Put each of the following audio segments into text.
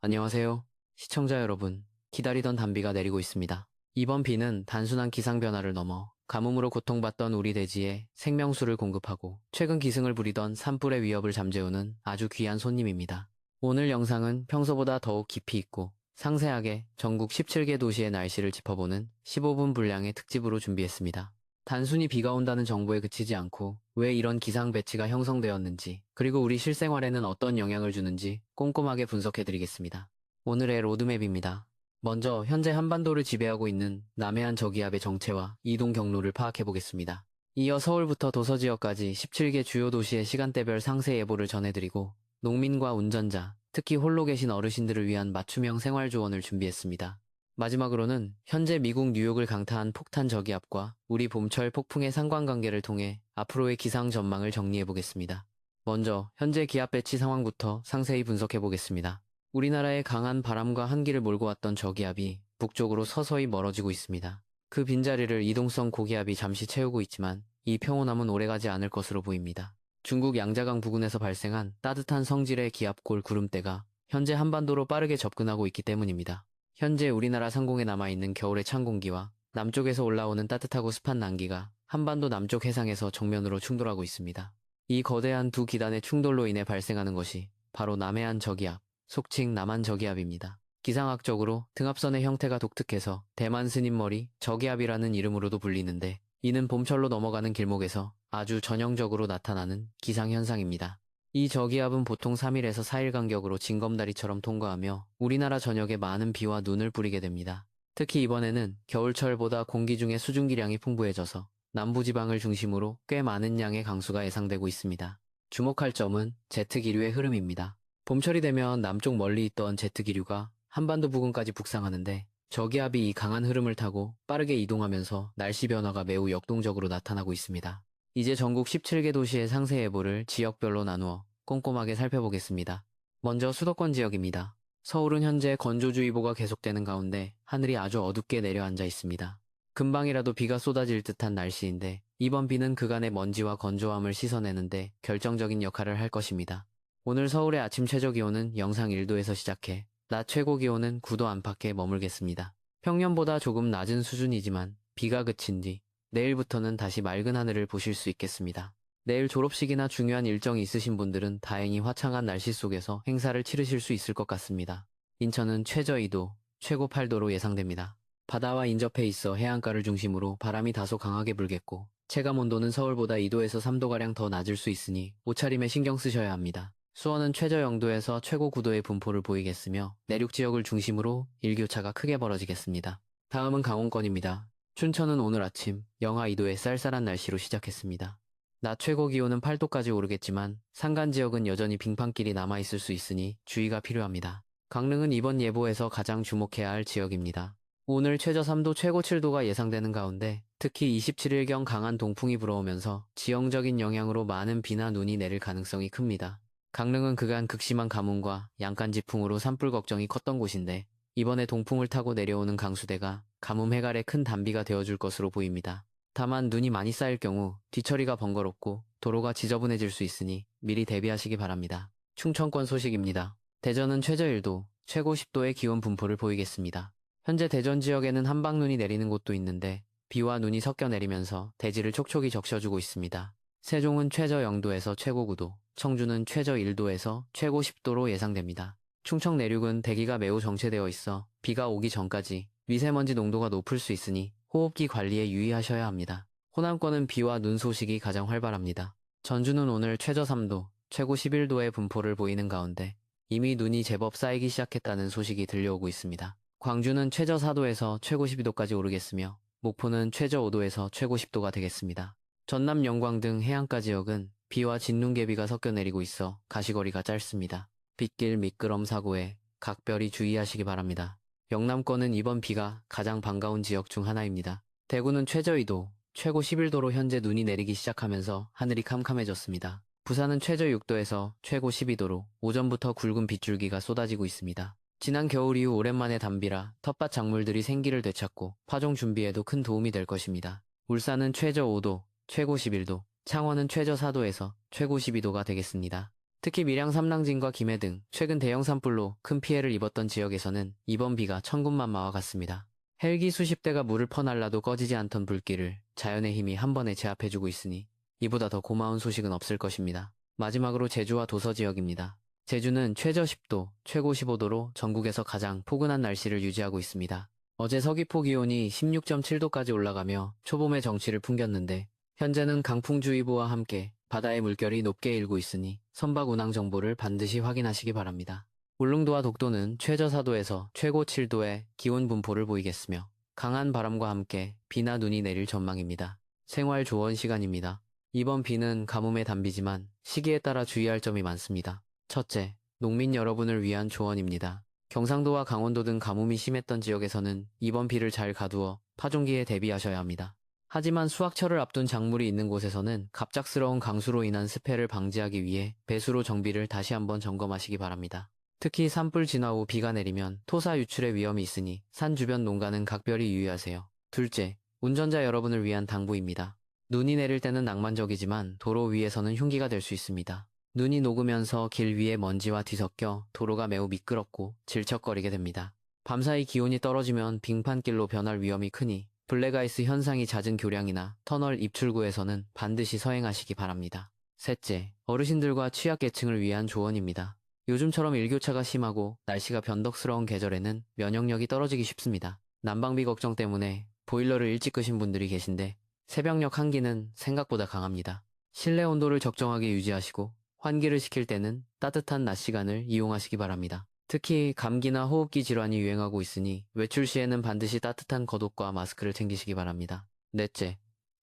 안녕하세요. 시청자 여러분. 기다리던 단비가 내리고 있습니다. 이번 비는 단순한 기상 변화를 넘어 가뭄으로 고통받던 우리 대지에 생명수를 공급하고 최근 기승을 부리던 산불의 위협을 잠재우는 아주 귀한 손님입니다. 오늘 영상은 평소보다 더욱 깊이 있고 상세하게 전국 17개 도시의 날씨를 짚어보는 15분 분량의 특집으로 준비했습니다. 단순히 비가 온다는 정보에 그치지 않고 왜 이런 기상 배치가 형성되었는지, 그리고 우리 실생활에는 어떤 영향을 주는지 꼼꼼하게 분석해드리겠습니다. 오늘의 로드맵입니다. 먼저 현재 한반도를 지배하고 있는 남해안 저기압의 정체와 이동 경로를 파악해보겠습니다. 이어 서울부터 도서지역까지 17개 주요 도시의 시간대별 상세 예보를 전해드리고 농민과 운전자, 특히 홀로 계신 어르신들을 위한 맞춤형 생활조언을 준비했습니다. 마지막으로는 현재 미국 뉴욕을 강타한 폭탄 저기압과 우리 봄철 폭풍의 상관관계를 통해 앞으로의 기상 전망을 정리해보겠습니다. 먼저 현재 기압 배치 상황부터 상세히 분석해보겠습니다. 우리나라의 강한 바람과 한기를 몰고 왔던 저기압이 북쪽으로 서서히 멀어지고 있습니다. 그 빈자리를 이동성 고기압이 잠시 채우고 있지만 이 평온함은 오래가지 않을 것으로 보입니다. 중국 양자강 부근에서 발생한 따뜻한 성질의 기압골 구름대가 현재 한반도로 빠르게 접근하고 있기 때문입니다. 현재 우리나라 상공에 남아있는 겨울의 찬 공기와 남쪽에서 올라오는 따뜻하고 습한 난기가 한반도 남쪽 해상에서 정면으로 충돌하고 있습니다. 이 거대한 두 기단의 충돌로 인해 발생하는 것이 바로 남해안 저기압, 속칭 남한 저기압입니다. 기상학적으로 등압선의 형태가 독특해서 대만 스님머리 저기압이라는 이름으로도 불리는데, 이는 봄철로 넘어가는 길목에서 아주 전형적으로 나타나는 기상현상입니다. 이 저기압은 보통 3일에서 4일 간격으로 징검다리처럼 통과하며 우리나라 전역에 많은 비와 눈을 뿌리게 됩니다. 특히 이번에는 겨울철보다 공기 중의 수증기량이 풍부해져서 남부지방을 중심으로 꽤 많은 양의 강수가 예상되고 있습니다. 주목할 점은 제트기류의 흐름입니다. 봄철이 되면 남쪽 멀리 있던 제트기류가 한반도 부근까지 북상하는데, 저기압이 이 강한 흐름을 타고 빠르게 이동하면서 날씨 변화가 매우 역동적으로 나타나고 있습니다. 이제 전국 17개 도시의 상세 예보를 지역별로 나누어 꼼꼼하게 살펴보겠습니다. 먼저 수도권 지역입니다. 서울은 현재 건조주의보가 계속되는 가운데 하늘이 아주 어둡게 내려앉아 있습니다. 금방이라도 비가 쏟아질 듯한 날씨인데, 이번 비는 그간의 먼지와 건조함을 씻어내는데 결정적인 역할을 할 것입니다. 오늘 서울의 아침 최저기온은 영상 1도에서 시작해 낮 최고기온은 9도 안팎에 머물겠습니다. 평년보다 조금 낮은 수준이지만 비가 그친 뒤 내일부터는 다시 맑은 하늘을 보실 수 있겠습니다. 내일 졸업식이나 중요한 일정이 있으신 분들은 다행히 화창한 날씨 속에서 행사를 치르실 수 있을 것 같습니다. 인천은 최저 2도, 최고 8도로 예상됩니다. 바다와 인접해 있어 해안가를 중심으로 바람이 다소 강하게 불겠고, 체감온도는 서울보다 2도에서 3도가량 더 낮을 수 있으니 옷차림에 신경 쓰셔야 합니다. 수원은 최저 0도에서 최고 9도의 분포를 보이겠으며 내륙 지역을 중심으로 일교차가 크게 벌어지겠습니다. 다음은 강원권입니다. 춘천은 오늘 아침 영하 2도의 쌀쌀한 날씨로 시작했습니다. 낮 최고 기온은 8도까지 오르겠지만 산간 지역은 여전히 빙판길이 남아있을 수 있으니 주의가 필요합니다. 강릉은 이번 예보에서 가장 주목해야 할 지역입니다. 오늘 최저 3도, 최고 7도가 예상되는 가운데 특히 27일경 강한 동풍이 불어오면서 지형적인 영향으로 많은 비나 눈이 내릴 가능성이 큽니다. 강릉은 그간 극심한 가뭄과 양간지풍으로 산불 걱정이 컸던 곳인데, 이번에 동풍을 타고 내려오는 강수대가 가뭄 해갈에 큰 단비가 되어줄 것으로 보입니다. 다만 눈이 많이 쌓일 경우 뒤처리가 번거롭고 도로가 지저분해질 수 있으니 미리 대비하시기 바랍니다. 충청권 소식입니다. 대전은 최저 1도, 최고 10도의 기온 분포를 보이겠습니다. 현재 대전 지역에는 한방눈이 내리는 곳도 있는데 비와 눈이 섞여 내리면서 대지를 촉촉이 적셔주고 있습니다. 세종은 최저 0도에서 최고 9도, 청주는 최저 1도에서 최고 10도로 예상됩니다. 충청 내륙은 대기가 매우 정체되어 있어 비가 오기 전까지 미세먼지 농도가 높을 수 있으니 호흡기 관리에 유의하셔야 합니다. 호남권은 비와 눈 소식이 가장 활발합니다. 전주는 오늘 최저 3도, 최고 11도의 분포를 보이는 가운데 이미 눈이 제법 쌓이기 시작했다는 소식이 들려오고 있습니다. 광주는 최저 4도에서 최고 12도까지 오르겠으며 목포는 최저 5도에서 최고 10도가 되겠습니다. 전남 영광 등 해안가 지역은 비와 진눈개비가 섞여 내리고 있어 가시거리가 짧습니다. 빗길 미끄럼 사고에 각별히 주의하시기 바랍니다. 영남권은 이번 비가 가장 반가운 지역 중 하나입니다. 대구는 최저 2도, 최고 11도로 현재 눈이 내리기 시작하면서 하늘이 캄캄해졌습니다. 부산은 최저 6도에서 최고 12도로 오전부터 굵은 빗줄기가 쏟아지고 있습니다. 지난 겨울 이후 오랜만에 단비라 텃밭 작물들이 생기를 되찾고 파종 준비에도 큰 도움이 될 것입니다. 울산은 최저 5도, 최고 11도, 창원은 최저 4도에서 최고 12도가 되겠습니다. 특히 밀양 삼랑진과 김해 등 최근 대형 산불로 큰 피해를 입었던 지역에서는 이번 비가 천군만마와 같습니다. 헬기 수십 대가 물을 퍼날라도 꺼지지 않던 불길을 자연의 힘이 한 번에 제압해주고 있으니 이보다 더 고마운 소식은 없을 것입니다. 마지막으로 제주와 도서 지역입니다. 제주는 최저 10도, 최고 15도로 전국에서 가장 포근한 날씨를 유지하고 있습니다. 어제 서귀포 기온이 16.7도까지 올라가며 초봄의 정취를 풍겼는데 현재는 강풍주의보와 함께 바다의 물결이 높게 일고 있으니 선박 운항 정보를 반드시 확인하시기 바랍니다. 울릉도와 독도는 최저 4도에서 최고 7도의 기온 분포를 보이겠으며 강한 바람과 함께 비나 눈이 내릴 전망입니다. 생활 조언 시간입니다. 이번 비는 가뭄의 단비지만 시기에 따라 주의할 점이 많습니다. 첫째, 농민 여러분을 위한 조언입니다. 경상도와 강원도 등 가뭄이 심했던 지역에서는 이번 비를 잘 가두어 파종기에 대비하셔야 합니다. 하지만 수확철을 앞둔 작물이 있는 곳에서는 갑작스러운 강수로 인한 습해를 방지하기 위해 배수로 정비를 다시 한번 점검하시기 바랍니다. 특히 산불 진화 후 비가 내리면 토사 유출의 위험이 있으니 산 주변 농가는 각별히 유의하세요. 둘째, 운전자 여러분을 위한 당부입니다. 눈이 내릴 때는 낭만적이지만 도로 위에서는 흉기가 될 수 있습니다. 눈이 녹으면서 길 위에 먼지와 뒤섞여 도로가 매우 미끄럽고 질척거리게 됩니다. 밤사이 기온이 떨어지면 빙판길로 변할 위험이 크니 블랙아이스 현상이 잦은 교량이나 터널 입출구에서는 반드시 서행하시기 바랍니다. 셋째, 어르신들과 취약계층을 위한 조언입니다. 요즘처럼 일교차가 심하고 날씨가 변덕스러운 계절에는 면역력이 떨어지기 쉽습니다. 난방비 걱정 때문에 보일러를 일찍 끄신 분들이 계신데 새벽녘 한기는 생각보다 강합니다. 실내 온도를 적정하게 유지하시고 환기를 시킬 때는 따뜻한 낮 시간을 이용하시기 바랍니다. 특히 감기나 호흡기 질환이 유행하고 있으니 외출 시에는 반드시 따뜻한 겉옷과 마스크를 챙기시기 바랍니다. 넷째,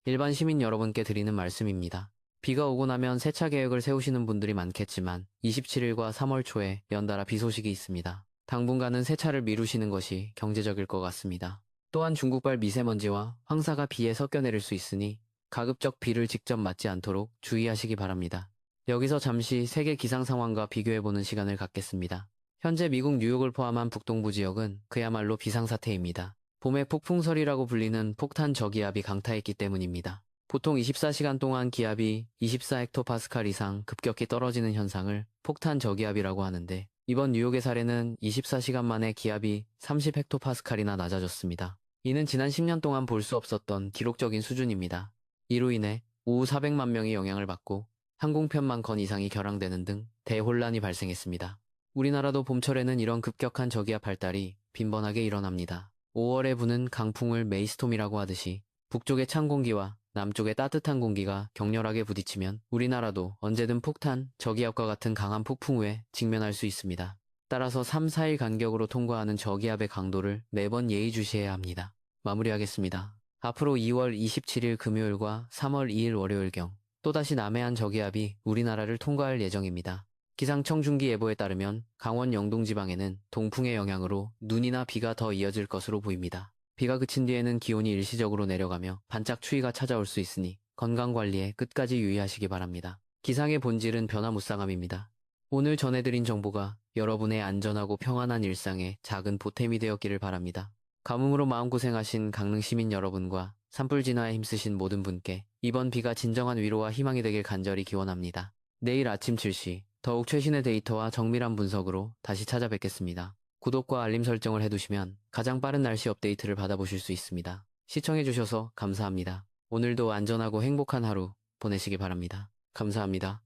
일반 시민 여러분께 드리는 말씀입니다. 비가 오고 나면 세차 계획을 세우시는 분들이 많겠지만 27일과 3월 초에 연달아 비 소식이 있습니다. 당분간은 세차를 미루시는 것이 경제적일 것 같습니다. 또한 중국발 미세먼지와 황사가 비에 섞여 내릴 수 있으니 가급적 비를 직접 맞지 않도록 주의하시기 바랍니다. 여기서 잠시 세계 기상 상황과 비교해보는 시간을 갖겠습니다. 현재 미국 뉴욕을 포함한 북동부 지역은 그야말로 비상사태입니다. 봄의 폭풍설이라고 불리는 폭탄 저기압이 강타했기 때문입니다. 보통 24시간 동안 기압이 24헥토파스칼 이상 급격히 떨어지는 현상을 폭탄 저기압이라고 하는데 이번 뉴욕의 사례는 24시간 만에 기압이 30헥토파스칼이나 낮아졌습니다. 이는 지난 10년 동안 볼 수 없었던 기록적인 수준입니다. 이로 인해 오후 400만 명이 영향을 받고 항공편만 건 이상이 결항되는 등 대혼란이 발생했습니다. 우리나라도 봄철에는 이런 급격한 저기압 발달이 빈번하게 일어납니다. 5월에 부는 강풍을 메이스톰이라고 하듯이 북쪽의 찬 공기와 남쪽의 따뜻한 공기가 격렬하게 부딪히면 우리나라도 언제든 폭탄, 저기압과 같은 강한 폭풍우에 직면할 수 있습니다. 따라서 3, 4일 간격으로 통과하는 저기압의 강도를 매번 예의주시해야 합니다. 마무리하겠습니다. 앞으로 2월 27일 금요일과 3월 2일 월요일경 또다시 남해안 저기압이 우리나라를 통과할 예정입니다. 기상청 중기예보에 따르면 강원 영동 지방에는 동풍의 영향으로 눈이나 비가 더 이어질 것으로 보입니다. 비가 그친 뒤에는 기온이 일시적으로 내려가며 반짝 추위가 찾아올 수 있으니 건강관리에 끝까지 유의하시기 바랍니다. 기상의 본질은 변화무쌍함입니다. 오늘 전해드린 정보가 여러분의 안전하고 평안한 일상에 작은 보탬이 되었기를 바랍니다. 가뭄으로 마음고생하신 강릉 시민 여러분과 산불 진화에 힘쓰신 모든 분께 이번 비가 진정한 위로와 희망이 되길 간절히 기원합니다. 내일 아침 7시 더욱 최신의 데이터와 정밀한 분석으로 다시 찾아뵙겠습니다. 구독과 알림 설정을 해두시면 가장 빠른 날씨 업데이트를 받아보실 수 있습니다. 시청해주셔서 감사합니다. 오늘도 안전하고 행복한 하루 보내시기 바랍니다. 감사합니다.